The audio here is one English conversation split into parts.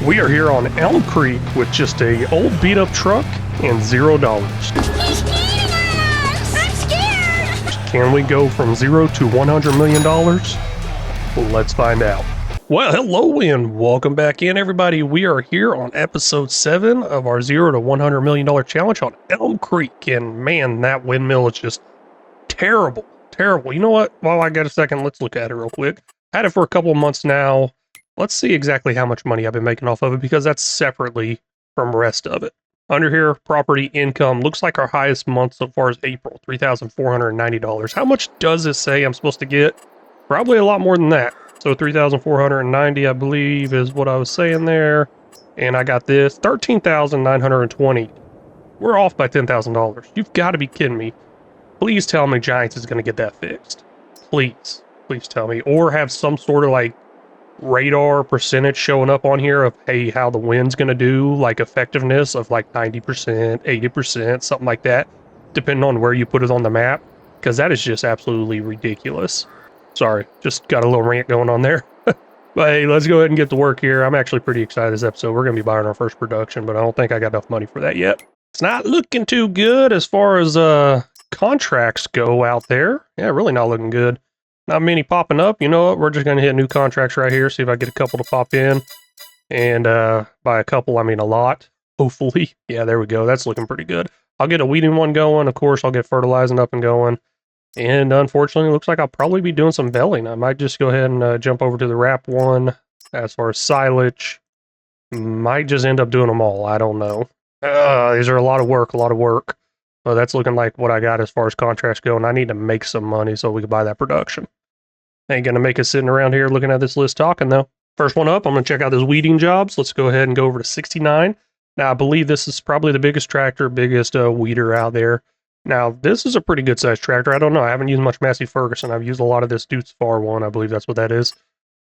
We are here on Elmcreek with just a old beat up truck and $0. He's eating us! I'm scared! Can we go from 0 to $100 million? Let's find out. Well, hello and welcome back in, everybody. We are here on episode 7 of our 0 to $100 million challenge on Elmcreek. And man, that windmill is just terrible. Terrible. You know what? While I got a second, let's look at it real quick. Had it for a couple of months now. Let's see exactly how much money I've been making off of it, because that's separately from the rest of it. Under here, property income, looks like our highest month so far is April, $3,490. How much does it say I'm supposed to get? Probably a lot more than that. So 3,490, I believe, is what I was saying there. And I got this, 13,920. We're off by $10,000. You've got to be kidding me. Please tell me Giants is going to get that fixed. Please. Please tell me. Or have some sort of like radar percentage showing up on here of, hey, how the wind's going to do, like effectiveness of like 90%, 80%, something like that, depending on where you put it on the map, because that is just absolutely ridiculous. Sorry, just got a little rant going on there. But hey, let's go ahead and get to work here. I'm actually pretty excited this episode. We're going to be buying our first production, but I don't think I got enough money for that yet. It's not looking too good as far as contracts go out there. Yeah, really not looking good. Not many popping up. You know what? We're just going to hit new contracts right here. See if I get a couple to pop in. And by a couple, I mean a lot. Hopefully. Yeah, there we go. That's looking pretty good. I'll get a weeding one going. Of course, I'll get fertilizing up and going. And unfortunately, it looks like I'll probably be doing some baling. I might just go ahead and jump over to the wrap one. As far as silage, might just end up doing them all. I don't know. These are a lot of work, So that's looking like what I got as far as contracts go. And I need to make some money so we can buy that production. Ain't going to make us sitting around here looking at this list talking, though. First one up, I'm going to check out those weeding jobs. Let's go ahead and go over to 69. Now, I believe this is probably the biggest tractor, biggest weeder out there. Now, this is a pretty good sized tractor. I don't know. I haven't used much Massey Ferguson. I've used a lot of this Dude's Far one. I believe that's what that is.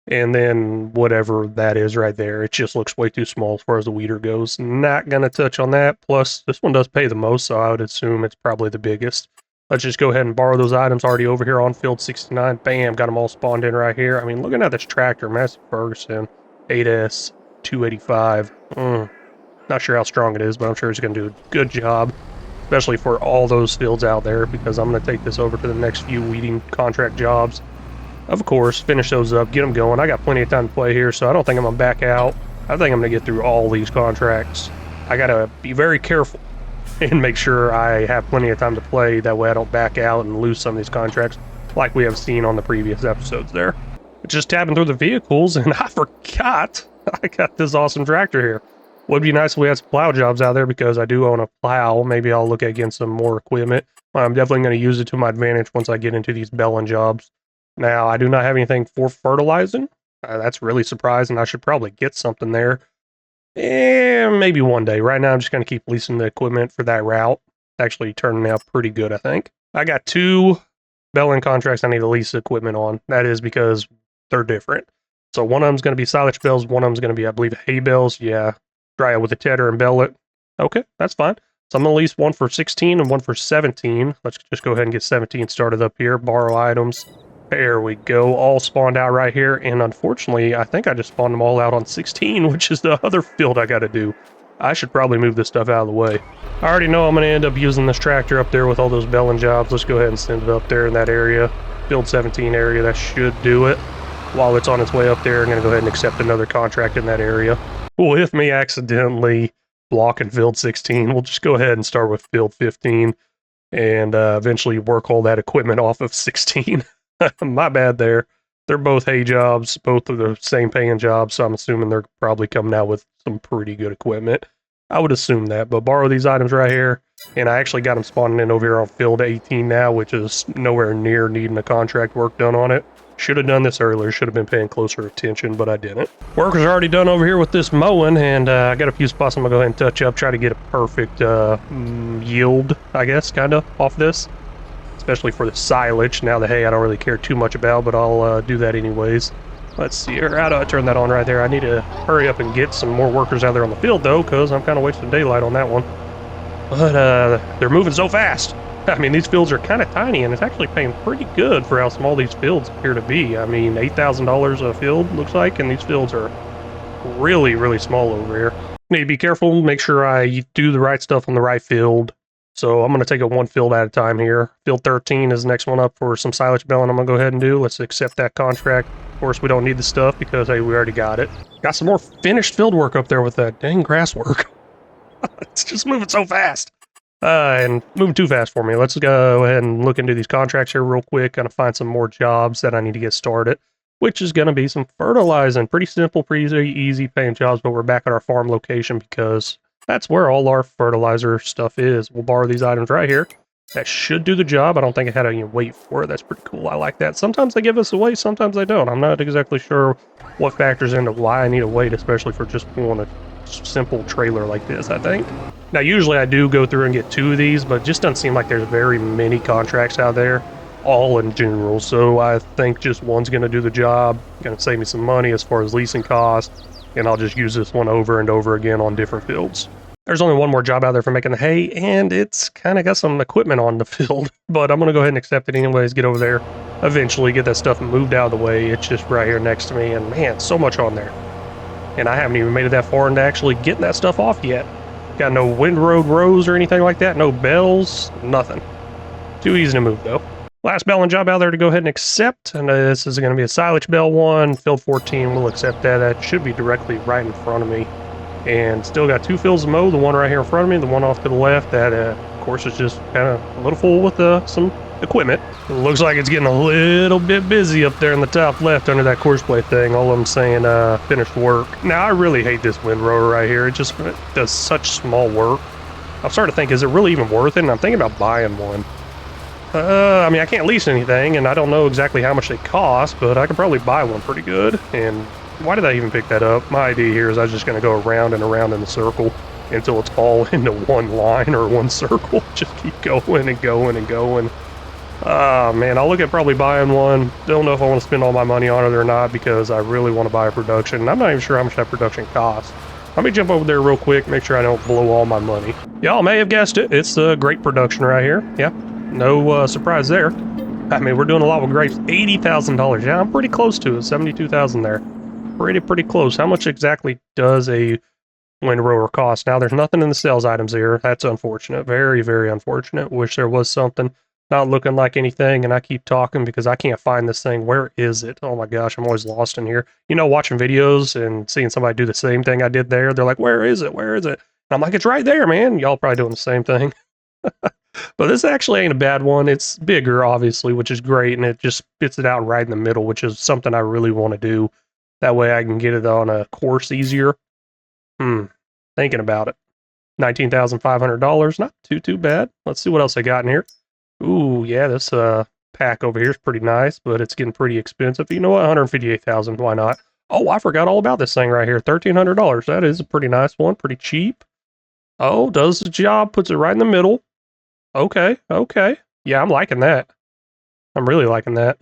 And then whatever that is right there. It just looks way too small as far as the weeder goes. Not going to touch on that. Plus, this one does pay the most, so I would assume it's probably the biggest. Let's just go ahead and borrow those items already over here on field 69. Bam, got them all spawned in right here. I mean, looking at this tractor, Massey Ferguson, 8S, 285. Not sure how strong it is, but I'm sure it's going to do a good job. Especially for all those fields out there, because I'm going to take this over to the next few weeding contract jobs. Of course, finish those up, get them going. I got plenty of time to play here, so I don't think I'm going to back out. I think I'm going to get through all these contracts. I got to be very careful and make sure I have plenty of time to play. That way I don't back out and lose some of these contracts like we have seen on the previous episodes there. Just tabbing through the vehicles, and I forgot I got this awesome tractor here. Would be nice if we had some plow jobs out there, because I do own a plow. Maybe I'll look at getting some more equipment. I'm definitely going to use it to my advantage once I get into these baling jobs. Now, I do not have anything for fertilizing. That's really surprising. I should probably get something there. Maybe one day. Right now, I'm just going to keep leasing the equipment for that route. It's actually turning out pretty good, I think. I got 2 baling contracts I need to lease equipment on. That is because they're different. So one of them's going to be silage bales. One of them's going to be, I believe, hay bales. Yeah. Dry it with a tedder and bale it. Okay, that's fine. So I'm going to lease one for 16 and one for 17. Let's just go ahead and get 17 started up here. Borrow items. There we go. All spawned out right here. And unfortunately, I think I just spawned them all out on 16, which is the other field I got to do. I should probably move this stuff out of the way. I already know I'm going to end up using this tractor up there with all those baling jobs. Let's go ahead and send it up there in that area. Field 17 area. That should do it. While it's on its way up there, I'm going to go ahead and accept another contract in that area. With me accidentally blocking field 16, we'll just go ahead and start with field 15 and eventually work all that equipment off of 16. My bad there. They're both hay jobs, both of the same paying jobs, so I'm assuming they're probably coming out with some pretty good equipment. I would assume that, but borrow these items right here, and I actually got them spawning in over here on field 18 now, which is nowhere near needing a contract work done on it. Should have done this earlier, should have been paying closer attention, but I didn't. Work is already done over here with this mowing, and I got a few spots I'm going to go ahead and touch up, try to get a perfect yield, I guess, kind of, off this. Especially for the silage. Now the hay I don't really care too much about, but I'll do that anyways. Let's see here. How do I turn that on right there? I need to hurry up and get some more workers out there on the field, though, because I'm kind of wasting daylight on that one. But they're moving so fast. I mean, these fields are kind of tiny, and it's actually paying pretty good for how small these fields appear to be. I mean, $8,000 a field, looks like, and these fields are really, really small over here. Need to be careful, make sure I do the right stuff on the right field. So I'm going to take it one field at a time here. Field 13 is the next one up for some silage baling I'm going to go ahead and do. Let's accept that contract. Of course, we don't need the stuff because, hey, we already got it. Got some more finished field work up there with that dang grass work. It's just moving so fast. And moving too fast for me. Let's go ahead and look into these contracts here real quick. Gonna find some more jobs that I need to get started, which is gonna be some fertilizing. Pretty simple, pretty easy paying jobs, but we're back at our farm location because that's where all our fertilizer stuff is. We'll borrow these items right here. That should do the job. I don't think I had any weight for it. That's pretty cool. I like that. Sometimes they give us a weight, sometimes they don't. I'm not exactly sure what factors into why I need a weight, especially for just pulling a simple trailer like this, I think. Now, usually I do go through and get 2 of these, but it just doesn't seem like there's very many contracts out there, all in general. So I think just one's going to do the job, going to save me some money as far as leasing costs, and I'll just use this one over and over again on different fields. There's only one more job out there for making the hay, and it's kind of got some equipment on the field, but I'm going to go ahead and accept it anyways, get over there, eventually get that stuff moved out of the way. It's just right here next to me, and man, so much on there. And I haven't even made it that far into actually getting that stuff off yet. Got no windrow rows or anything like that, no bales, nothing. Too easy to move though. Last baling job out there to go ahead and accept, and this is going to be a silage bale one. Field 14, we'll accept that. That should be directly right in front of me. And still got 2 fields to mow, the one right here in front of me, the one off to the left. That, of course, is just kind of a little full with some equipment. It looks like it's getting a little bit busy up there in the top left under that course plate thing. All I'm saying, finished work. Now, I really hate this windrower right here. It just does such small work. I'm starting to think, is it really even worth it? And I'm thinking about buying one. I mean, I can't lease anything, and I don't know exactly how much they cost, but I could probably buy one pretty good. And why did I even pick that up? My idea here is I was just going to go around and around in the circle until it's all into one line or one circle. Just keep going and going and going. Man, I'll look at probably buying one. Don't know if I want to spend all my money on it or not because I really want to buy a production. And I'm not even sure how much that production costs. Let me jump over there real quick, make sure I don't blow all my money. Y'all may have guessed it. It's a grape production right here. Yeah, no surprise there. I mean, we're doing a lot with grapes. $80,000. Yeah, I'm pretty close to it. $72,000 there. Pretty close. How much exactly does a windrower cost? Now, there's nothing in the sales items here. That's unfortunate. Very, very unfortunate. Wish there was something. Not looking like anything, and I keep talking because I can't find this thing. Where is it? Oh my gosh, I'm always lost in here. You know, watching videos and seeing somebody do the same thing I did there, they're like, where is it? Where is it? And I'm like, it's right there, man. Y'all probably doing the same thing. But this actually ain't a bad one. It's bigger, obviously, which is great, and it just spits it out right in the middle, which is something I really want to do. That way I can get it on a course easier. Thinking about it. $19,500. Not too bad. Let's see what else I got in here. Ooh, yeah, this pack over here is pretty nice, but it's getting pretty expensive. You know what? $158,000. Why not? Oh, I forgot all about this thing right here. $1,300. That is a pretty nice one. Pretty cheap. Oh, does the job. Puts it right in the middle. Okay. Yeah, I'm liking that. I'm really liking that.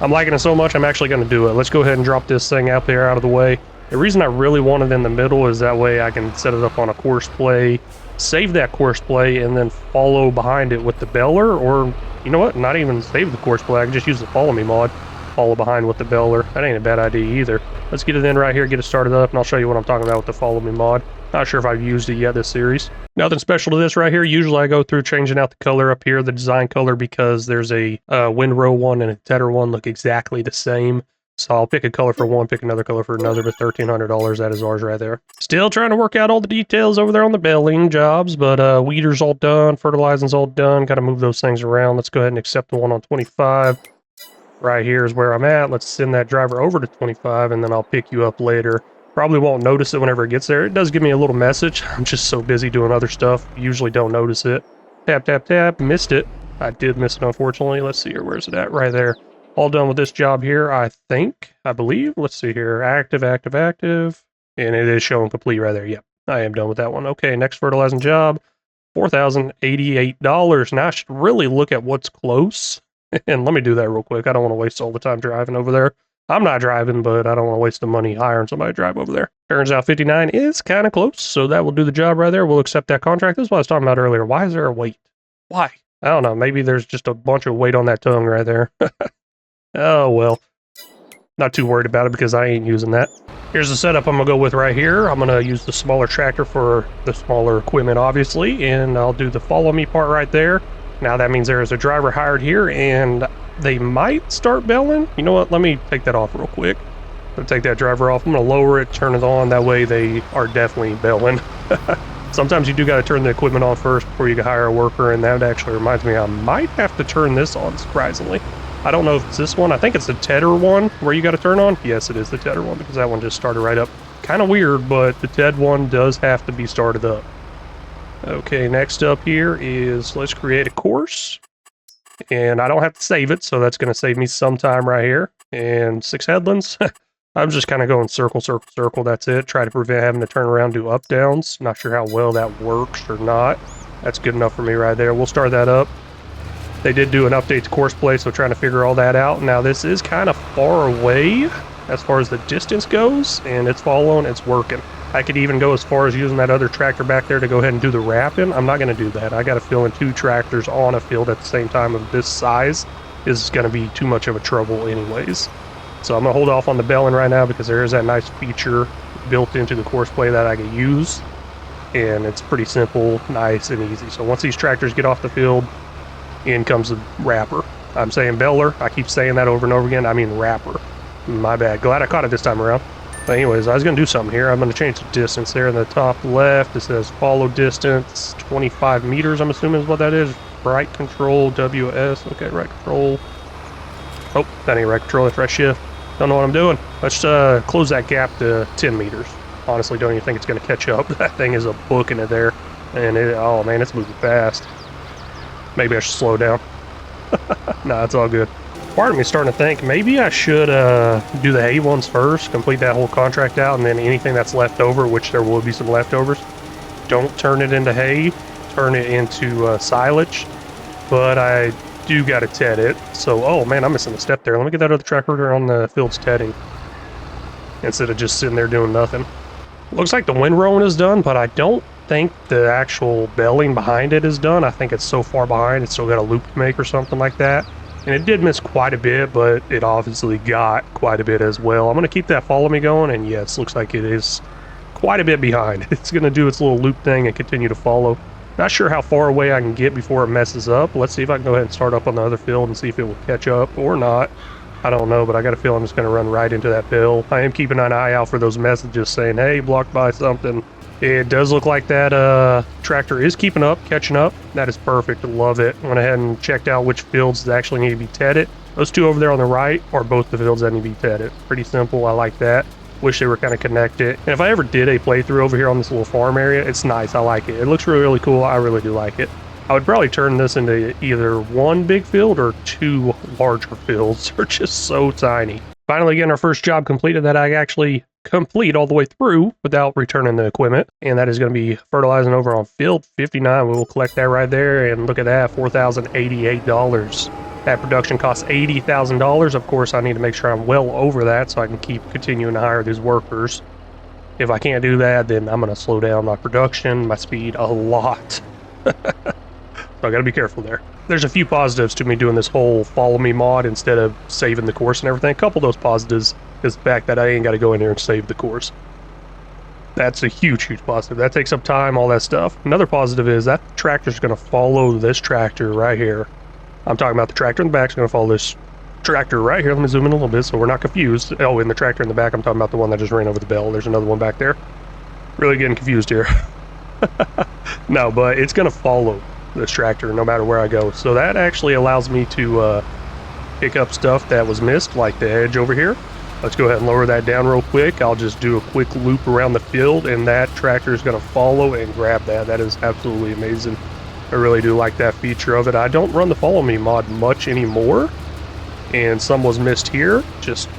I'm liking it so much, I'm actually going to do it. Let's go ahead and drop this thing out there out of the way. The reason I really want it in the middle is that way I can set it up on a course play, save that course play, and then follow behind it with the baler, or, you know what, not even save the course play. I can just use the follow me mod, follow behind with the baler. That ain't a bad idea either. Let's get it in right here, get it started up, and I'll show you what I'm talking about with the follow me mod. Not sure if I've used it yet this series. Nothing special to this right here. Usually I go through changing out the color up here, the design color, because there's a windrow one and a tedder one look exactly the same. So I'll pick a color for one, pick another color for another, but $1,300, that is ours right there. Still trying to work out all the details over there on the baling jobs, but weeder's all done, fertilizing's all done. Got to move those things around. Let's go ahead and accept the one on 25. Right here is where I'm at. Let's send that driver over to 25, and then I'll pick you up later. Probably won't notice it whenever it gets there. It does give me a little message. I'm just so busy doing other stuff. Usually don't notice it. Tap, tap, tap. Missed it. I did miss it, unfortunately. Let's see here. Where's it at? Right there. All done with this job here, I believe. Let's see here. Active. And it is showing complete right there. Yep, I am done with that one. Okay, next fertilizing job. $4,088. Now I should really look at what's close. And let me do that real quick. I don't want to waste all the time driving over there. I'm not driving, but I don't want to waste the money hiring somebody to drive over there. Turns out 59 is kind of close, so that will do the job right there. We'll accept that contract. This is what I was talking about earlier. Why is there a weight? Why? I don't know. Maybe there's just a bunch of weight on that tongue right there. Oh, well. Not too worried about it because I ain't using that. Here's the setup I'm gonna go with right here. I'm gonna use the smaller tractor for the smaller equipment, obviously, and I'll do the follow me part right there. Now that means there is a driver hired here, and they might start baling. You know what? Let me take that off real quick. I'm gonna take that driver off. I'm gonna lower it, turn it on. That way they are definitely baling. Sometimes you do gotta turn the equipment on first before you can hire a worker, and that actually reminds me I might have to turn this on, surprisingly. I don't know if it's this one. I think it's the tedder one where you got to turn on. Yes, it is the tedder one because that one just started right up. Kind of weird, but the TED one does have to be started up. Okay, next up here is let's create a course. And I don't have to save it, so that's going to save me some time right here. And 6 headlands. I'm just kind of going circle, circle, circle. That's it. Try to prevent having to turn around, do up, downs. Not sure how well that works or not. That's good enough for me right there. We'll start that up. They did do an update to course play, so trying to figure all that out. Now this is kind of far away as far as the distance goes, and it's following, it's working. I could even go as far as using that other tractor back there to go ahead and do the wrapping. I'm not going to do that. I got to fill in 2 tractors on a field at the same time of this size is going to be too much of a trouble anyways. So I'm going to hold off on the baling right now because there is that nice feature built into the course play that I can use. And it's pretty simple, nice, and easy. So once these tractors get off the field, in comes the wrapper. I'm saying baler. I keep saying that over and over again. I mean wrapper. My bad. Glad I caught it this time around. But anyways, I was going to do something here. I'm going to change the distance there in the top left. It says follow distance 25 meters, I'm assuming is what that is. Right control, WS. Okay, right control. Oh, that ain't right control. That's right shift. Don't know what I'm doing. Let's close that gap to 10 meters. Honestly, don't even think it's going to catch up. That thing is a booking it there. And oh man, it's moving fast. Maybe I should slow down. Nah, it's all good. Part of me starting to think maybe I should do the hay ones first, complete that whole contract out, and then anything that's left over, which there will be some leftovers, don't turn it into hay, turn it into silage. But I do got to ted it. So, oh man, I'm missing a step there. Let me get that other tractor on the field's tedding instead of just sitting there doing nothing. Looks like the windrowing is done, but I don't think the actual baling behind it is done. I think it's so far behind, it's still got a loop to make or something like that. And it did miss quite a bit, but it obviously got quite a bit as well. I'm going to keep that follow me going, and yes, looks like it is quite a bit behind. It's going to do its little loop thing and continue to follow. Not sure how far away I can get before it messes up. Let's see if I can go ahead and start up on the other field and see if it will catch up or not. I don't know, but I got a feeling it's going to run right into that bale. I am keeping an eye out for those messages saying, hey, blocked by something. It does look like that tractor is keeping up, catching up. That is perfect. Love it. Went ahead and checked out which fields actually need to be tedded. Those 2 over there on the right are both the fields that need to be tedded. Pretty simple. I like that. Wish they were kind of connected. And if I ever did a playthrough over here on this little farm area, it's nice. I like it. It looks really, really cool. I really do like it. I would probably turn this into either 1 big field or 2 larger fields. They're just so tiny. Finally getting our first job completed that I actually complete all the way through without returning the equipment. And that is going to be fertilizing over on field 59. We will collect that right there. And look at that, $4,088. That production costs $80,000. Of course, I need to make sure I'm well over that so I can keep continuing to hire these workers. If I can't do that, then I'm going to slow down my production, my speed a lot. So I got to be careful there. There's a few positives to me doing this whole follow me mod instead of saving the course and everything. A couple of those positives is the fact that I ain't got to go in there and save the course. That's a huge, huge positive. That takes up time, all that stuff. Another positive is that tractor's going to follow this tractor right here. I'm talking about the tractor in the back is going to follow this tractor right here. Let me zoom in a little bit so we're not confused. Oh, and the tractor in the back, I'm talking about the one that just ran over the bale. There's another one back there. Really getting confused here. No, but it's going to follow this tractor no matter where I go. So that actually allows me to pick up stuff that was missed, like the edge over here. Let's go ahead and lower that down real quick. I'll just do a quick loop around the field and that tractor is going to follow and grab that. That is absolutely amazing. I really do like that feature of it. I don't run the follow me mod much anymore, and some was missed here, just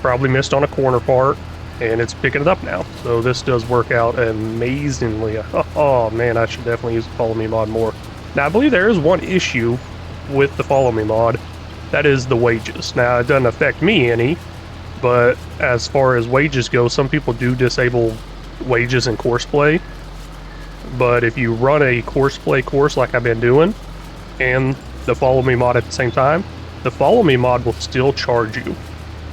probably missed on a corner part, and it's picking it up now. So this does work out amazingly. Oh man, I should definitely use the follow me mod more. Now I believe there is one issue with the follow me mod. That is the wages. Now it doesn't affect me any, but as far as wages go, some people do disable wages in course play. But if you run a course play course like I've been doing and the follow me mod at the same time, the follow me mod will still charge you.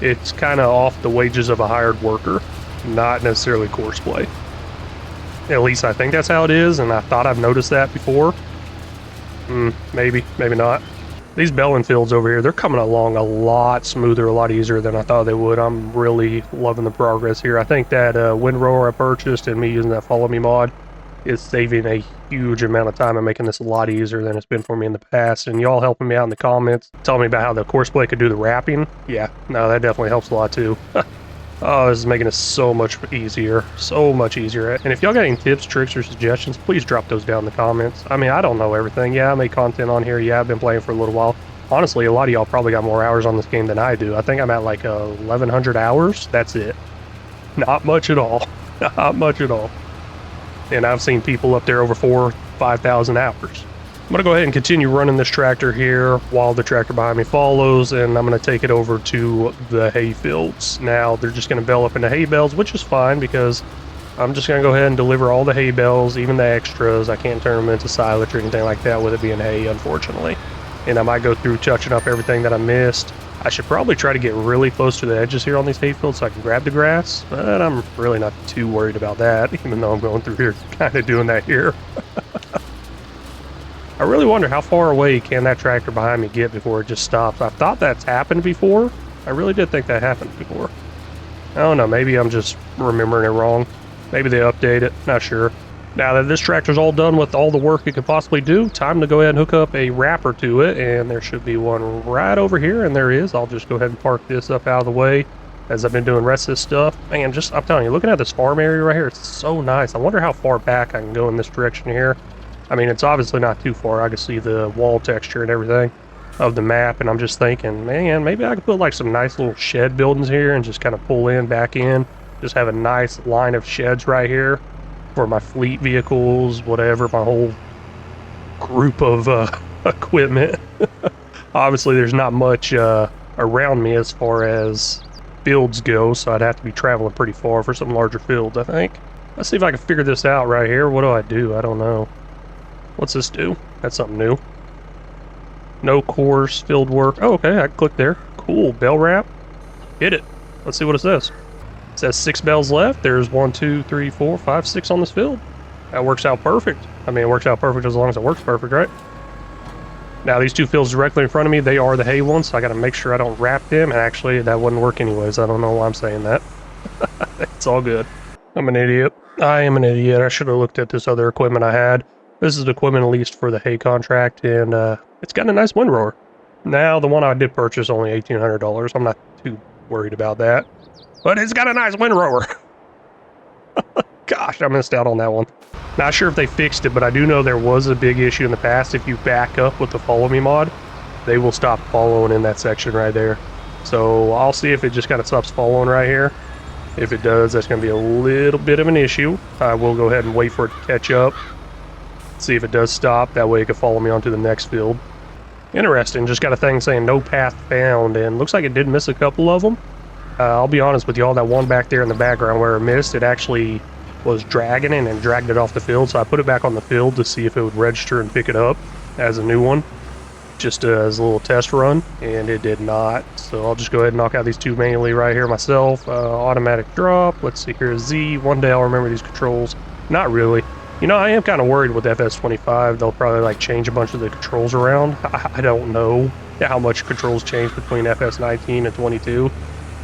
it's kind of off the wages of a hired worker, not necessarily courseplay. At least I think that's how it is, and I thought I've noticed that before. Maybe not. These baling fields over here, they're coming along a lot smoother, a lot easier than I thought they would. I'm really loving the progress here. I think that windrower I purchased and me using that follow me mod is saving a huge amount of time and making this a lot easier than it's been for me in the past. And y'all helping me out in the comments, telling me about how the courseplay could do the wrapping. Yeah, no, that definitely helps a lot too. Oh, this is making it so much easier. So much easier. And if y'all got any tips, tricks, or suggestions, please drop those down in the comments. I mean, I don't know everything. Yeah, I make content on here. Yeah, I've been playing for a little while. Honestly, a lot of y'all probably got more hours on this game than I do. I think I'm at like 1,100 hours. That's it. Not much at all. Not much at all. And I've seen people up there over 4,000 or 5,000 hours. I'm going to go ahead and continue running this tractor here while the tractor behind me follows, and I'm going to take it over to the hay fields. Now, they're just going to bale up into hay bales, which is fine because I'm just going to go ahead and deliver all the hay bales, even the extras. I can't turn them into silage or anything like that with it being hay, unfortunately. And I might go through touching up everything that I missed. I should probably try to get really close to the edges here on these hay fields so I can grab the grass, but I'm really not too worried about that, even though I'm going through here kind of doing that here. I really wonder how far away can that tractor behind me get before it just stops. I've thought that's happened before. I really did think that happened before. I don't know, maybe I'm just remembering it wrong. Maybe they update it, not sure. Now that this tractor's all done with all the work it could possibly do, time to go ahead and hook up a wrapper to it, and there should be one right over here, and there is. I'll just go ahead and park this up out of the way as I've been doing the rest of this stuff. Man, just, I'm telling you, looking at this farm area right here, it's so nice. I wonder how far back I can go in this direction here. I mean, it's obviously not too far. I can see the wall texture and everything of the map, and I'm just thinking, man, maybe I could put like some nice little shed buildings here and just kind of pull in, back in. Just have a nice line of sheds right here for my fleet vehicles, whatever, my whole group of equipment. Obviously, there's not much around me as far as fields go, so I'd have to be traveling pretty far for some larger fields, I think. Let's see if I can figure this out right here. What do? I don't know. What's this do? That's something new. No course, field work. Oh, okay, I can click there. Cool, bale wrap. Hit it. Let's see what it says. It says 6 bales left. There's 1, 2, 3, 4, 5, 6 on this field. That works out perfect. I mean, it works out perfect as long as it works perfect, right? Now, these two fields directly in front of me, they are the hay ones, so I got to make sure I don't wrap them. And actually, that wouldn't work anyways. I don't know why I'm saying that. It's all good. I'm an idiot. I am an idiot. I should have looked at this other equipment I had. This is the equipment at least for the hay contract, and it's got a nice windrower. Now, the one I did purchase only $1,800. I'm not too worried about that. But it's got a nice windrower. Gosh, I missed out on that one. Not sure if they fixed it, but I do know there was a big issue in the past. If you back up with the follow me mod, they will stop following in that section right there. So I'll see if it just kind of stops following right here. If it does, that's going to be a little bit of an issue. I will go ahead and wait for it to catch up. See if it does stop. That way it can follow me onto the next field. Interesting. Just got a thing saying no path found, and looks like it did miss a couple of them. I'll be honest with y'all, that one back there in the background where it missed, it actually was dragging it and dragged it off the field. So I put it back on the field to see if it would register and pick it up as a new one, just as a little test run, and it did not. So I'll just go ahead and knock out these two manually right here myself. Automatic drop. Let's see here, Z. One day I'll remember these controls. Not really. You know, I am kind of worried with FS25. They'll probably like change a bunch of the controls around. I don't know how much controls change between FS19 and 22.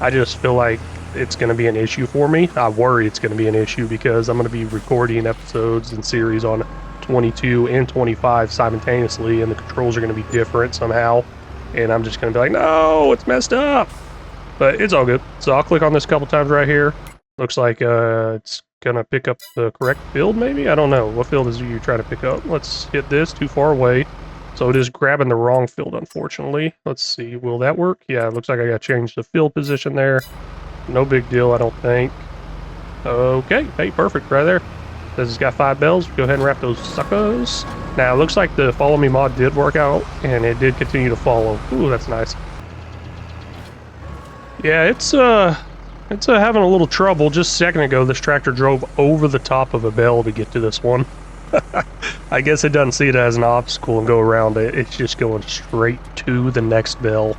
I just feel like it's going to be an issue for me. I worry it's going to be an issue because I'm going to be recording episodes and series on 22 and 25 simultaneously, and the controls are going to be different somehow. And I'm just going to be like, no, it's messed up. But it's all good. So I'll click on this a couple times right here. Looks like it's going to pick up the correct field, maybe? I don't know. What field is you trying to pick up? Let's hit this. Too far away. So it is grabbing the wrong field, unfortunately. Let's see. Will that work? Yeah, it looks like I got to change the field position there. No big deal, I don't think. Okay. Hey, perfect. Right there. Says it's got 5 bells. Go ahead and wrap those suckers. Now, it looks like the follow me mod did work out, and it did continue to follow. Ooh, that's nice. Yeah, it's having a little trouble. Just a second ago, this tractor drove over the top of a bale to get to this one. I guess it doesn't see it as an obstacle and go around it. It's just going straight to the next bale.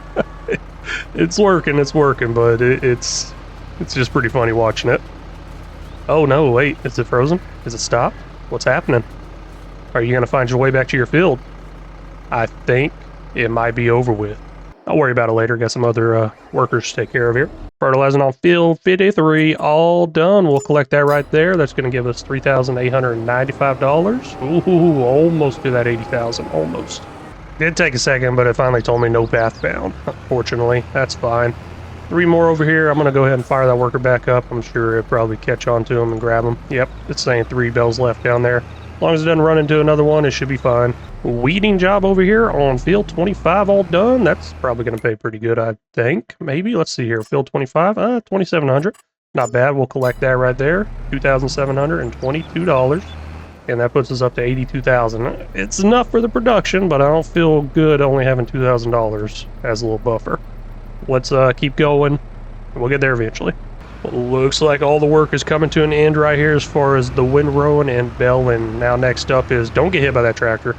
It's working, but it's just pretty funny watching it. Oh no, wait, is it frozen? Is it stopped? What's happening? Are you gonna find your way back to your field? I think it might be over with. I'll worry about it later. Got some other workers to take care of here. Fertilizing on field 53, all done. We'll collect that right there. That's going to give us $3,895. Ooh, almost to that 80,000, almost. Did take a second, but it finally told me no path found. Unfortunately, that's fine. 3 more over here. I'm going to go ahead and fire that worker back up. I'm sure it'll probably catch on to him and grab him. Yep, it's saying 3 bells left down there. As long as it doesn't run into another one, it should be fine. Weeding job over here on field 25 all done. That's probably going to pay pretty good, I think. Maybe. Let's see here. Field 25, 2,700. Not bad. We'll collect that right there. $2,722. And that puts us up to 82,000. It's enough for the production, but I don't feel good only having $2,000 as a little buffer. Let's keep going. We'll get there eventually. Looks like all the work is coming to an end right here as far as the windrowing and baling. Now next up is, don't get hit by that tractor.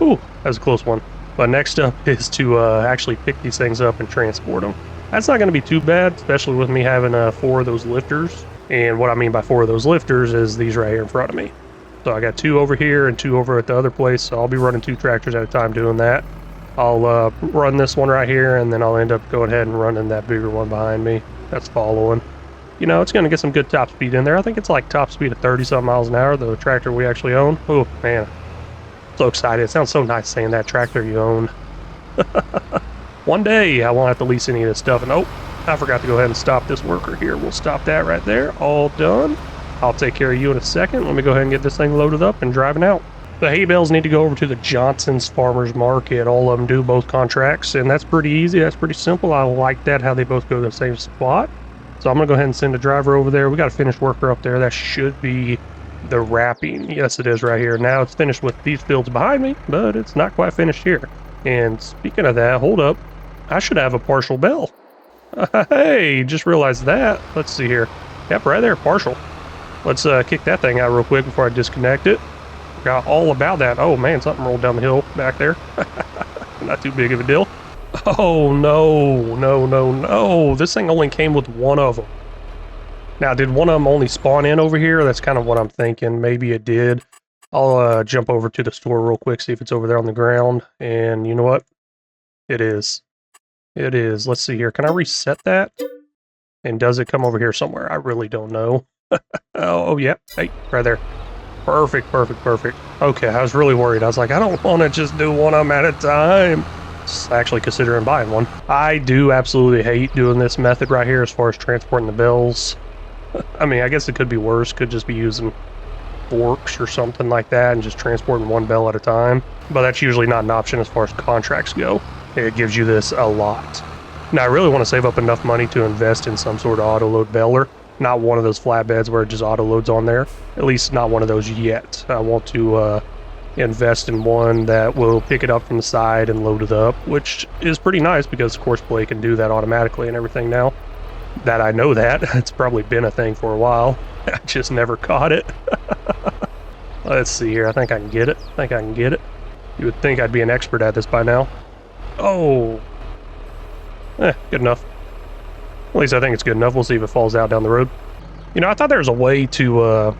Ooh, that was a close one. But next up is to actually pick these things up and transport them. That's not going to be too bad, especially with me having 4 of those lifters. And what I mean by 4 of those lifters is these right here in front of me. So I got 2 over here and 2 over at the other place. So I'll be running 2 tractors at a time doing that. I'll run this one right here, and then I'll end up going ahead and running that bigger one behind me. That's following. You know, it's going to get some good top speed in there. I think it's like top speed of 30-something miles an hour, the tractor we actually own. Oh, man. So excited. It sounds so nice saying that tractor you own. One day, I won't have to lease any of this stuff. And, oh, I forgot to go ahead and stop this worker here. We'll stop that right there. All done. I'll take care of you in a second. Let me go ahead and get this thing loaded up and driving out. The hay bales need to go over to the Johnson's Farmers Market. All of them do, both contracts. And that's pretty easy. That's pretty simple. I like that, how they both go to the same spot. So I'm going to go ahead and send a driver over there. We got a finished worker up there. That should be the wrapping. Yes, it is right here. Now it's finished with these fields behind me, but it's not quite finished here. And speaking of that, hold up. I should have a partial bale. Hey, just realized that. Let's see here. Yep, right there, partial. Let's kick that thing out real quick before I disconnect it. Forgot all about that. Oh man, something rolled down the hill back there. Not too big of a deal. Oh no. This thing only came with 1 of them. Now, did one of them only spawn in over here? That's kind of what I'm thinking. Maybe it did. I'll jump over to the store real quick, see if it's over there on the ground. And you know what? It is. It is. Let's see here. Can I reset that? And does it come over here somewhere? I really don't know. Oh, yeah. Hey, right there. Perfect. Okay, I was really worried. I was like, I don't want to just do one of them at a time. Actually considering buying one. I do absolutely hate doing this method right here as far as transporting the bales. I mean, I guess it could be worse. Could just be using forks or something like that and just transporting 1 bale at a time. But that's usually not an option as far as contracts go. It gives you this a lot. Now, I really want to save up enough money to invest in some sort of auto-load baler. Not one of those flatbeds where it just auto-loads on there. At least not one of those yet. I want to invest in one that will pick it up from the side and load it up, which is pretty nice because, of course, Blake can do that automatically and everything now. That I know that. It's probably been a thing for a while. I just never caught it. Let's see here. I think I can get it. You would think I'd be an expert at this by now. Oh. Good enough. At least I think it's good enough. We'll see if it falls out down the road. You know, I thought there was a way to,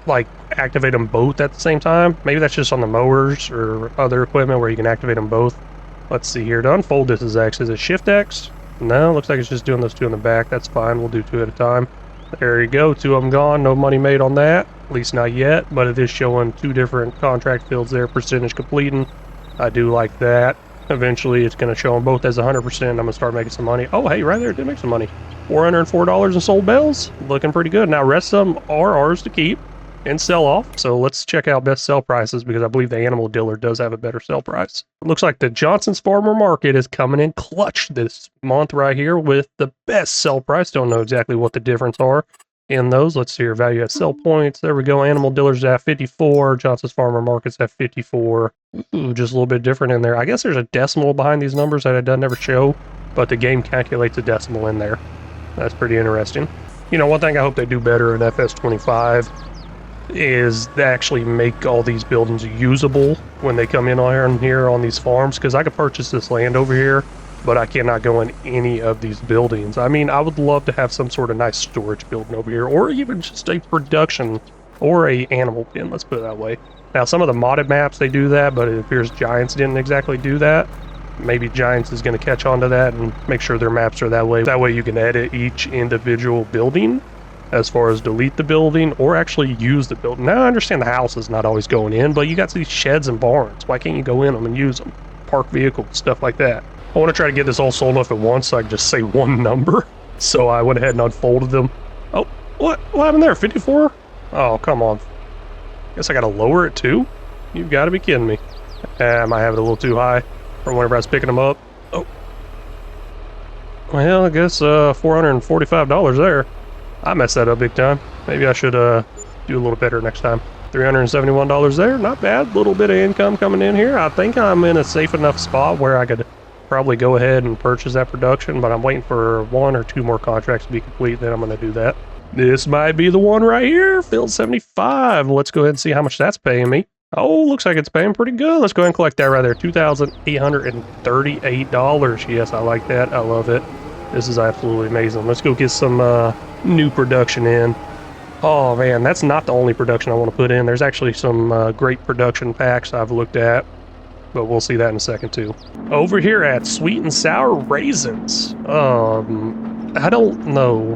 like, activate them both at the same time. Maybe that's just on the mowers or other equipment where you can activate them both. Let's see here. To unfold this is X. Is it Shift X? No, looks like it's just doing those 2 in the back. That's fine. We'll do 2 at a time. There you go. 2 of them gone. No money made on that. At least not yet. But it is showing 2 different contract fields there. Percentage completing. I do like that. Eventually, it's going to show them both as 100%. I'm going to start making some money. Oh, hey, right there. It did make some money. $404 in sold bales. Looking pretty good. Now, rest of them are ours to keep and sell off. So let's check out best sell prices because I believe the animal dealer does have a better sell price. It looks like the Johnson's Farmer Market is coming in clutch this month right here with the best sell price. Don't know exactly what the difference are in those. Let's see your value at sell points. There we go. Animal dealers at 54. Johnson's Farmer Market's at 54. Ooh, just a little bit different in there. I guess there's a decimal behind these numbers that it doesn't ever show, but the game calculates a decimal in there. That's pretty interesting. You know, one thing I hope they do better in FS25 is they actually make all these buildings usable when they come in on here on these farms, because I could purchase this land over here but I cannot go in any of these buildings. I mean, I would love to have some sort of nice storage building over here, or even just a production or a animal pen, let's put it that way. Now, some of the modded maps, they do that, but it appears Giants didn't exactly do that. Maybe Giants is going to catch on to that and make sure their maps are that way. That way you can edit each individual building as far as delete the building or actually use the building. Now, I understand the house is not always going in, but you got these sheds and barns. Why can't you go in them and use them? Park vehicles, stuff like that. I want to try to get this all sold off at once so I can just say one number. So I went ahead and unfolded them. Oh, what happened there? 54? Oh, come on. Guess I got to lower it too? You've got to be kidding me. I might have it a little too high for whenever I was picking them up. Oh. Well, I guess $445 there. I messed that up big time. Maybe I should do a little better next time. $371 there. Not bad. Little bit of income coming in here. I think I'm in a safe enough spot where I could probably go ahead and purchase that production, but I'm waiting for 1 or 2 more contracts to be complete, then I'm going to do that. This might be the one right here, Field 75. Let's go ahead and see how much that's paying me. Oh, looks like it's paying pretty good. Let's go ahead and collect that right there, $2,838. Yes, I like that. I love it. This is absolutely amazing. Let's go get some new production in. Oh man, that's not the only production I want to put in. There's actually some great production packs I've looked at, but we'll see that in a second too. Over here at Sweet and Sour Raisins. I don't know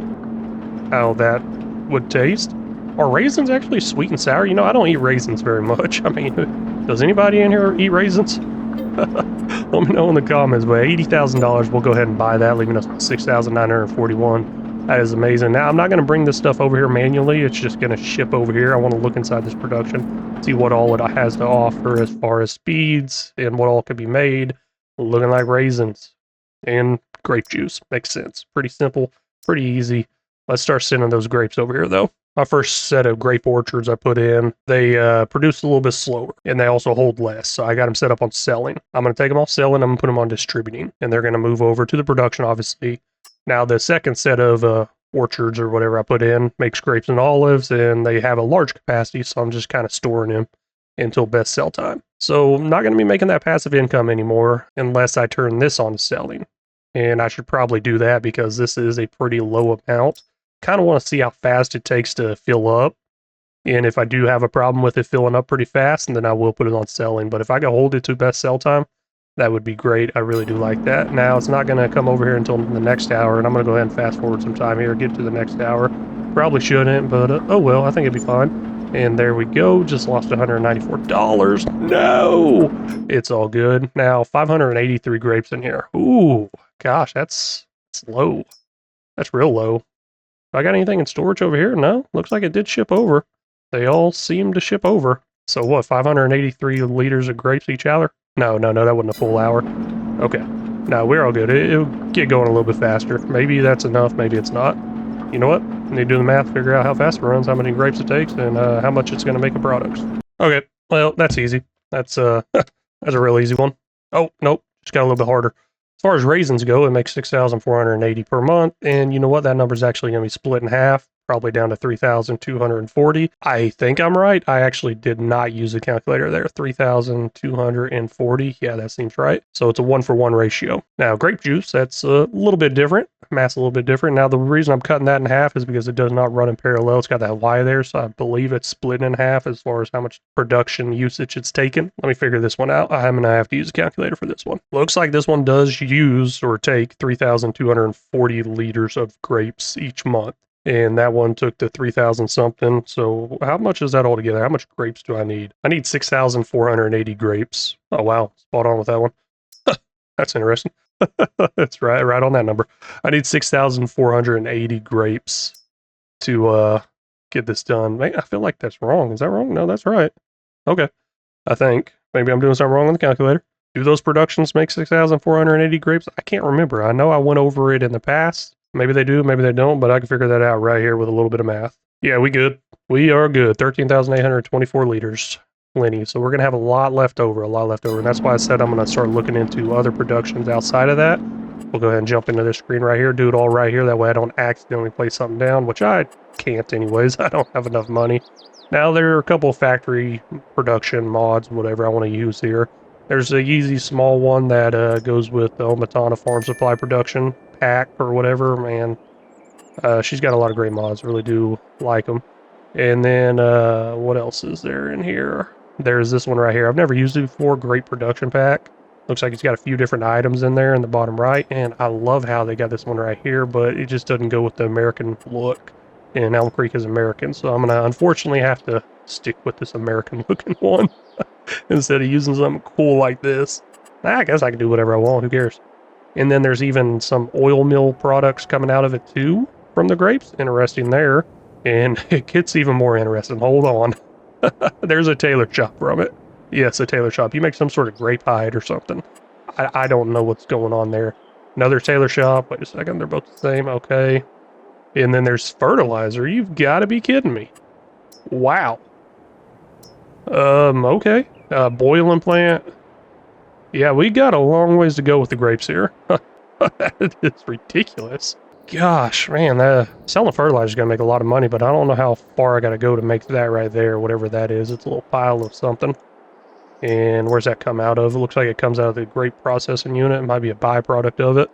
how that would taste. Are raisins actually sweet and sour? You know, I don't eat raisins very much. I mean, does anybody in here eat raisins? Let me know in the comments, but $80,000, we'll go ahead and buy that, leaving us $6,941. That is amazing. Now, I'm not going to bring this stuff over here manually. It's just going to ship over here. I want to look inside this production, see what all it has to offer as far as speeds and what all can be made. Looking like raisins and grape juice. Makes sense. Pretty simple, pretty easy. Let's start sending those grapes over here, though. My first set of grape orchards I put in, they produce a little bit slower, and they also hold less, so I got them set up on selling. I'm going to take them off selling, I'm going to put them on distributing, and they're going to move over to the production, obviously. Now, the second set of orchards or whatever I put in makes grapes and olives, and they have a large capacity, so I'm just kind of storing them until best sell time. So I'm not going to be making that passive income anymore unless I turn this on to selling, and I should probably do that because this is a pretty low amount. Kind of want to see how fast it takes to fill up, and if I do have a problem with it filling up pretty fast, then I will put it on selling. But if I can hold it to best sell time, that would be great. I really do like that. Now it's not going to come over here until the next hour, and I'm going to go ahead and fast forward some time here, get to the next hour. Probably shouldn't, but oh well, I think it'd be fine. And there we go, just lost $194. No, it's all good. Now 583 grapes in here. Ooh, gosh, that's low. That's real low. I got anything in storage over here? No, looks like it did ship over. They all seem to ship over. So what, 583 liters of grapes each hour? No, that wasn't a full hour. Okay, no, we're all good. It'll get going a little bit faster. Maybe that's enough, maybe it's not. You know what? I need to do the math, figure out how fast it runs, how many grapes it takes, and how much it's going to make in products. Okay, well, that's easy. That's that's a real easy one. Oh, nope, just got a little bit harder. As far as raisins go, it makes $6,480 per month, and you know what? That number is actually going to be split in half, probably down to $3,240. I think I'm right. I actually did not use a calculator there. $3,240. Yeah, that seems right. So it's a 1-for-1 ratio. Now, grape juice, that's a little bit different. Mass a little bit different. Now, the reason I'm cutting that in half is because it does not run in parallel. It's got that Y there, so I believe it's split in half as far as how much production usage it's taken. Let me figure this one out. I'm going to have to use a calculator for this one. Looks like this one does use or take 3,240 liters of grapes each month. And that one took the 3,000 something. So how much is that all together? How much grapes do I need? I need 6,480 grapes. Oh, wow. Spot on with that one. That's interesting. That's right on that number. I need 6,480 grapes to get this done. Man, I feel like that's wrong. Is that wrong? No, that's right. Okay. I think. Maybe I'm doing something wrong on the calculator. Do those productions make 6,480 grapes? I can't remember. I know I went over it in the past. Maybe they do, maybe they don't, but I can figure that out right here with a little bit of math. Yeah, we good. We are good. 13,824 liters. Plenty. So we're going to have a lot left over. And that's why I said I'm going to start looking into other productions outside of that. We'll go ahead and jump into this screen right here, do it all right here. That way I don't accidentally place something down, which I can't anyways. I don't have enough money. Now there are a couple of factory production mods, whatever I want to use here. There's a easy small one that goes with the Omatana Farm Supply Production pack or whatever, man. She's got a lot of great mods, really do like them. And then what else is there in here? There's this one right here. I've never used it before, Grape Production Pack. Looks like it's got a few different items in there in the bottom right, and I love how they got this one right here, but it just doesn't go with the American look, and Elmcreek is American, so I'm gonna unfortunately have to stick with this American looking one instead of using something cool like this. I guess I can do whatever I want, who cares? And then there's even some oil mill products coming out of it too from the grapes. Interesting there. And it gets even more interesting. Hold on. There's a tailor shop from it. Yes, a tailor shop. You make some sort of grape hide or something. I don't know what's going on there. Another tailor shop. Wait a second. They're both the same. Okay. And then there's fertilizer. You've got to be kidding me. Wow. Okay. Boiling plant. Yeah, we got a long ways to go with the grapes here. It's ridiculous. Gosh, man, selling fertilizer is going to make a lot of money, but I don't know how far I got to go to make that right there, whatever that is. It's a little pile of something. And where's that come out of? It looks like it comes out of the grape processing unit. It might be a byproduct of it.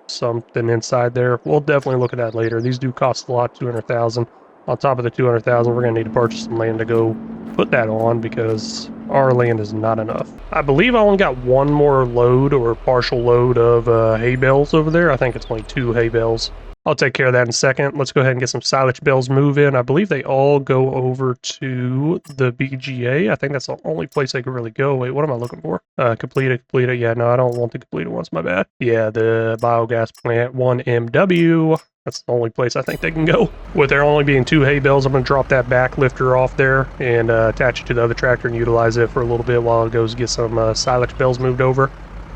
Something inside there. We'll definitely look at that later. These do cost a lot, 200,000. On top of the 200,000, we're going to need to purchase some land to go put that on because our land is not enough. I believe I only got one more load or partial load of hay bales over there. I think it's only 2 hay bales. I'll take care of that in a second. Let's go ahead and get some silage bales move in. I believe they all go over to the BGA. I think that's the only place they can really go. Wait, what am I looking for? Complete it. Yeah, no, I don't want the completed ones. My bad. Yeah, the biogas plant 1MW. That's the only place I think they can go. With there only being 2 hay bales, I'm going to drop that back lifter off there and attach it to the other tractor and utilize it for a little bit while it goes get some silage bales moved over.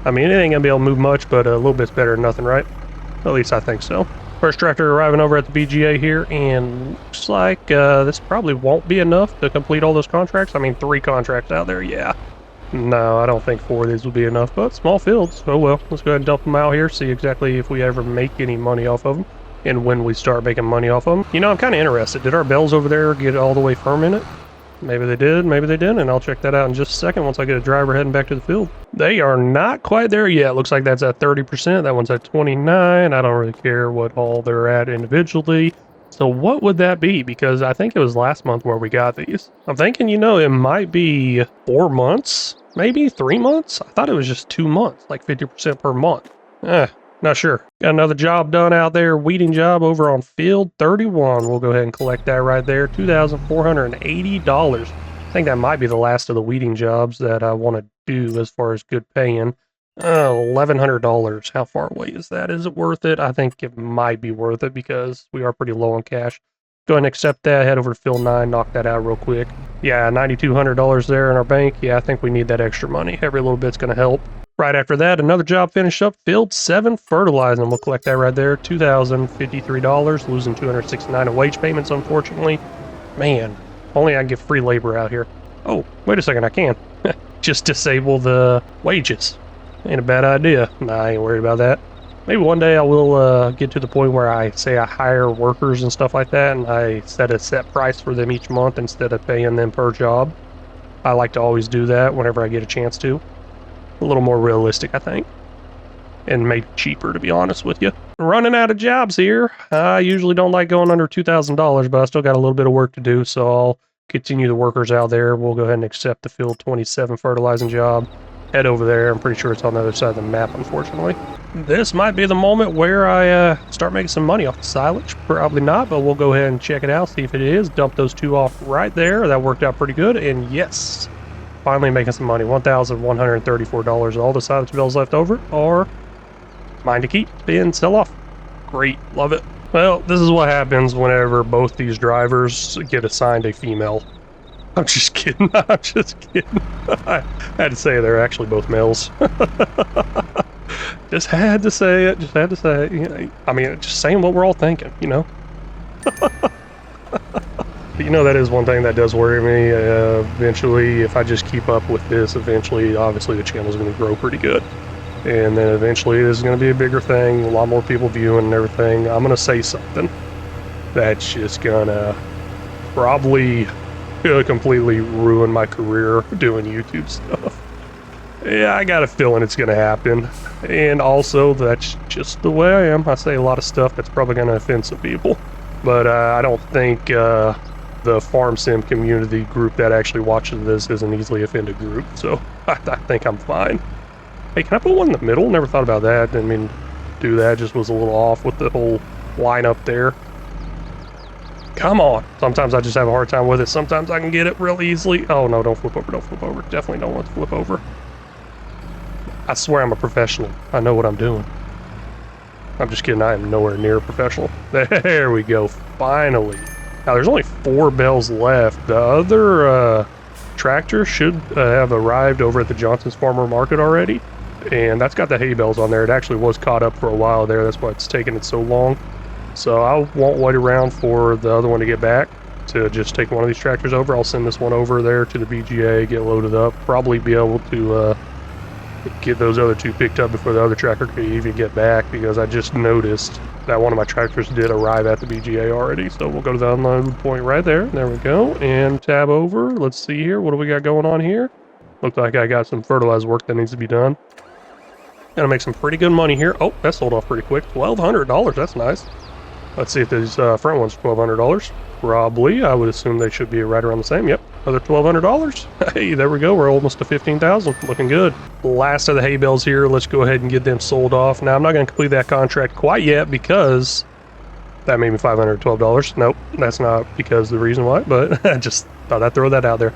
I mean, it ain't going to be able to move much, but a little bit's better than nothing, right? At least I think so. First tractor arriving over at the BGA here, and looks like this probably won't be enough to complete all those contracts. I mean, 3 contracts out there, yeah. No, I don't think 4 of these will be enough, but small fields. Oh well, let's go ahead and dump them out here, see exactly if we ever make any money off of them. And when we start making money off of them. You know, I'm kind of interested. Did our bales over there get all the way firm in it? Maybe they did, maybe they didn't, and I'll check that out in just a second once I get a driver heading back to the field. They are not quite there yet. Looks like that's at 30%. That one's at 29. I don't really care what all they're at individually. So what would that be? Because I think it was last month where we got these. I'm thinking, you know, it might be 4 months, maybe 3 months. I thought it was just 2 months, like 50% per month. Not sure. Got another job done out there, weeding job over on field 31. We'll go ahead and collect that right there, $2,480. I think that might be the last of the weeding jobs that I want to do as far as good paying. $1,100. How far away is that? Is it worth it? I think it might be worth it because we are pretty low on cash. Go ahead and accept that, head over to field 9, knock that out real quick. Yeah, $9,200 there in our bank. Yeah, I think we need that extra money. Every little bit's going to help. Right after that, another job finished up, field 7 fertilizing. We'll collect that right there, $2,053, losing $269 in wage payments, unfortunately. Man, only I can get free labor out here. Oh, wait a second, I can. Just disable the wages. Ain't a bad idea. Nah, I ain't worried about that. Maybe one day I will get to the point where I hire workers and stuff like that, and I set a set price for them each month instead of paying them per job. I like to always do that whenever I get a chance to. A little more realistic, I think. And maybe cheaper, to be honest with you. Running out of jobs here. I usually don't like going under $2,000, but I still got a little bit of work to do, so I'll continue the workers out there. We'll go ahead and accept the field 27 fertilizing job. Head over there. I'm pretty sure it's on the other side of the map, unfortunately. This might be the moment where I start making some money off the silage. Probably not, but we'll go ahead and check it out, see if it is. Dump those 2 off right there. That worked out pretty good, and yes. Finally making some money, $1,134. All the silage bales left over are mine to keep and sell off. Great, love it. Well, this is what happens whenever both these drivers get assigned a female. I'm just kidding, I'm just kidding. I had to say they're actually both males. Just had to say it, just had to say it. You know, I mean, just saying what we're all thinking, you know? You know, that is one thing that does worry me. Eventually, if I just keep up with this, eventually, obviously, the channel is going to grow pretty good. And then eventually, this is going to be a bigger thing, a lot more people viewing and everything. I'm going to say something that's just going to probably completely ruin my career doing YouTube stuff. Yeah, I got a feeling it's going to happen. And also, that's just the way I am. I say a lot of stuff that's probably going to offend some people. But I don't think the farm sim community group that actually watches this is an easily offended group. So I think I'm fine. Hey, can I put one in the middle? Never thought about that. Didn't mean to do that. Just was a little off with the whole line up there. Come on. Sometimes I just have a hard time with it. Sometimes I can get it real easily. Oh, no, don't flip over. Don't flip over. Definitely don't want to flip over. I swear I'm a professional. I know what I'm doing. I'm just kidding. I am nowhere near a professional. There we go. Finally. Now, there's only 4 bales left. The other tractor should have arrived over at the Johnson's Farmer Market already. And that's got the hay bales on there. It actually was caught up for a while there. That's why it's taking it so long. So I won't wait around for the other one to get back to just take one of these tractors over. I'll send this one over there to the BGA, get loaded up, probably be able to get those other 2 picked up before the other tractor could even get back, because I just noticed that one of my tractors did arrive at the BGA already. So we'll go to the unload point right there. There we go. And tab over. Let's see here. What do we got going on here? Looks like I got some fertilizer work that needs to be done. Gonna make some pretty good money here. Oh, that sold off pretty quick. $1,200. That's nice. Let's see if these front ones $1,200. Probably. I would assume they should be right around the same. Yep. Another $1,200. Hey, there we go. We're almost to $15,000. Looking good. Last of the hay bales here. Let's go ahead and get them sold off. Now, I'm not going to complete that contract quite yet because that made me $512. Nope, that's not because the reason why, but I just thought I'd throw that out there.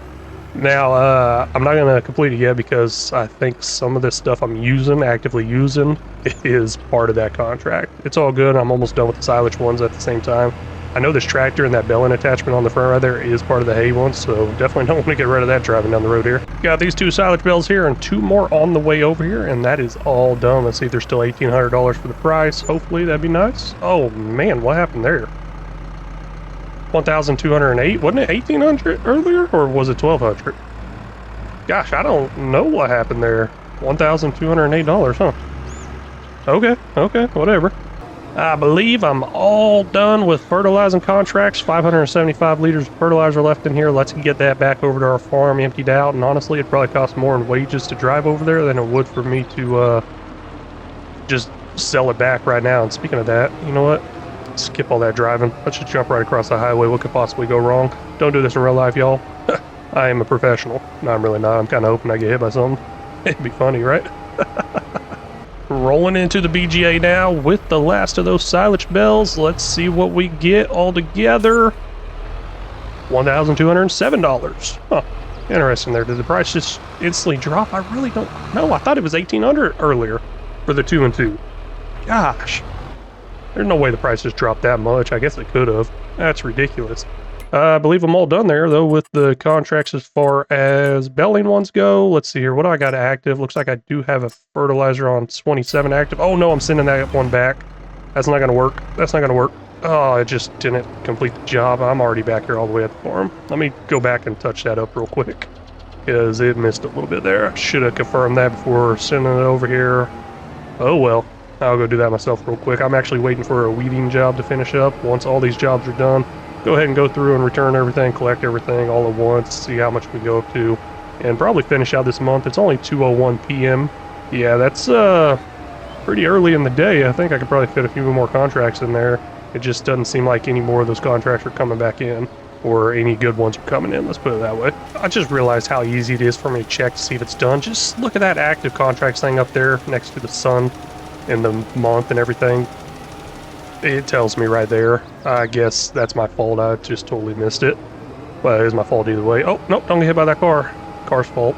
Now, I'm not going to complete it yet because I think some of this stuff I'm actively using, is part of that contract. It's all good. I'm almost done with the silage ones at the same time. I know this tractor and that baling attachment on the front right there is part of the hay one, so definitely don't want to get rid of that driving down the road here. Got these 2 silage bales here and 2 more on the way over here, and that is all done. Let's see if there's still $1,800 for the price. Hopefully, that'd be nice. Oh, man, what happened there? 1,208, wasn't it 1,800 earlier, or was it 1,200? Gosh, I don't know what happened there. $1,208, huh? Okay, whatever. I believe I'm all done with fertilizing contracts. 575 liters of fertilizer left in here. Let's get that back over to our farm, emptied out, and honestly, it probably costs more in wages to drive over there than it would for me to just sell it back right now. And speaking of that, you know what? Skip all that driving. Let's just jump right across the highway. What could possibly go wrong? Don't do this in real life, y'all. I am a professional. No, I'm really not. I'm kind of hoping I get hit by something. It'd be funny, right? Rolling into the BGA now with the last of those silage bales. Let's see what we get all together. $1,207. Huh. Interesting there. Did the price just instantly drop? I really don't know. I thought it was $1,800 earlier for the 2 and 2. Gosh. There's no way the price just dropped that much. I guess it could have. That's ridiculous. I believe I'm all done there, though, with the contracts as far as baling ones go. Let's see here. What do I got active? Looks like I do have a fertilizer on 27 active. Oh, no, I'm sending that one back. That's not going to work. That's not going to work. Oh, it just didn't complete the job. I'm already back here all the way at the farm. Let me go back and touch that up real quick, because it missed a little bit there. I should have confirmed that before sending it over here. Oh, well. I'll go do that myself real quick. I'm actually waiting for a weeding job to finish up. Once all these jobs are done, go ahead and go through and return everything, collect everything all at once, see how much we go up to, and probably finish out this month. It's only 2:01 p.m. Yeah, that's pretty early in the day. I think I could probably fit a few more contracts in there. It just doesn't seem like any more of those contracts are coming back in, or any good ones are coming in, let's put it that way. I just realized how easy it is for me to check to see if it's done. Just look at that active contracts thing up there next to the sun and the month and everything. It tells me right there. I guess that's my fault. I just totally missed it. Well, it is my fault either way. Oh, nope, don't get hit by that car. Car's fault.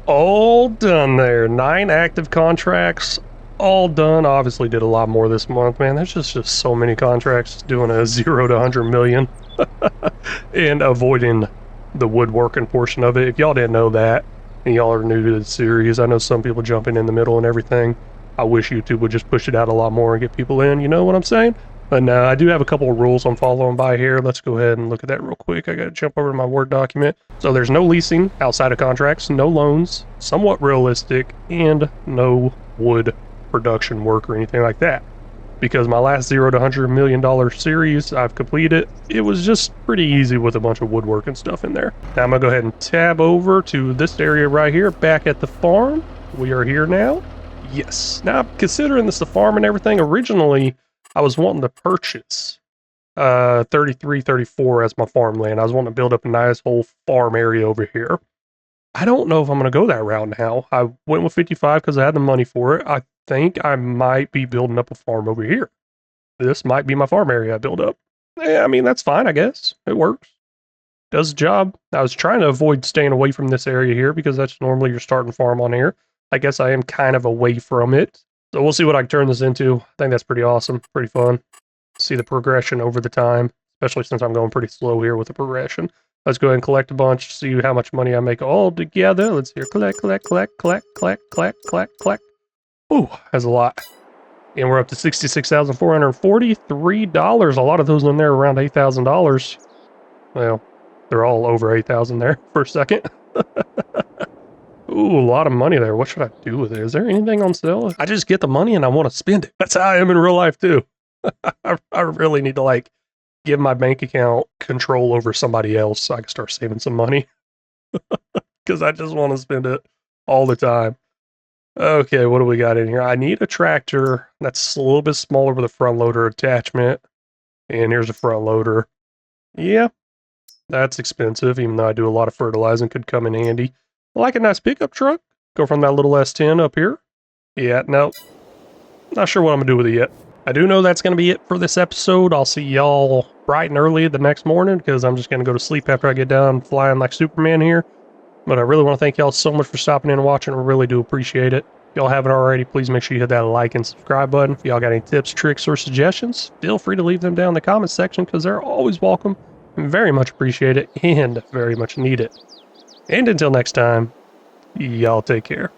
All done there. 9 active contracts. All done. Obviously did a lot more this month, man. There's just so many contracts doing a 0 to 100 million. And avoiding the woodworking portion of it. If y'all didn't know that, and y'all are new to the series, I know some people jumping in the middle and everything. I wish YouTube would just push it out a lot more and get people in, you know what I'm saying? But I do have a couple of rules I'm following by here. Let's go ahead and look at that real quick. I got to jump over to my Word document. So there's no leasing outside of contracts, no loans, somewhat realistic, and no wood production work or anything like that. Because my last 0 to $100 million series I've completed, it was just pretty easy with a bunch of woodwork and stuff in there. Now I'm going to go ahead and tab over to this area right here, back at the farm. we are here now. Yes. Now, considering this the farm and everything, originally I was wanting to purchase 33, 34 as my farmland. I was wanting to build up a nice whole farm area over here. I don't know if I'm going to go that route now. I went with 55 because I had the money for it. I think I might be building up a farm over here. This might be my farm area I build up. Yeah, I mean, that's fine, I guess. It works. Does the job. I was trying to avoid staying away from this area here because that's normally your starting farm on here. I guess I am kind of away from it. So we'll see what I can turn this into. I think that's pretty awesome, pretty fun. See the progression over the time, especially since I'm going pretty slow here with the progression. Let's go ahead and collect a bunch, see how much money I make all together. Let's hear collect, collect, collect, collect, collect, collect, collect, collect. Ooh, that's a lot. And we're up to $66,443. A lot of those in there around $8,000. Well, they're all over 8,000 there for a second. Ooh, a lot of money there. What should I do with it? Is there anything on sale? I just get the money and I want to spend it. That's how I am in real life too. I really need to like give my bank account control over somebody else so I can start saving some money. Because I just want to spend it all the time. Okay, what do we got in here? I need a tractor that's a little bit smaller with a front loader attachment. And here's a front loader. Yeah, that's expensive, even though I do a lot of fertilizing, could come in handy. I like a nice pickup truck. Go from that little S10 up here. Yeah, no. Not sure what I'm going to do with it yet. I do know that's going to be it for this episode. I'll see y'all bright and early the next morning because I'm just going to go to sleep after I get done flying like Superman here. But I really want to thank y'all so much for stopping in and watching. I really do appreciate it. If y'all haven't already, please make sure you hit that like and subscribe button. If y'all got any tips, tricks, or suggestions, feel free to leave them down in the comments section because they're always welcome. Very much appreciate it and very much need it. And until next time, y'all take care.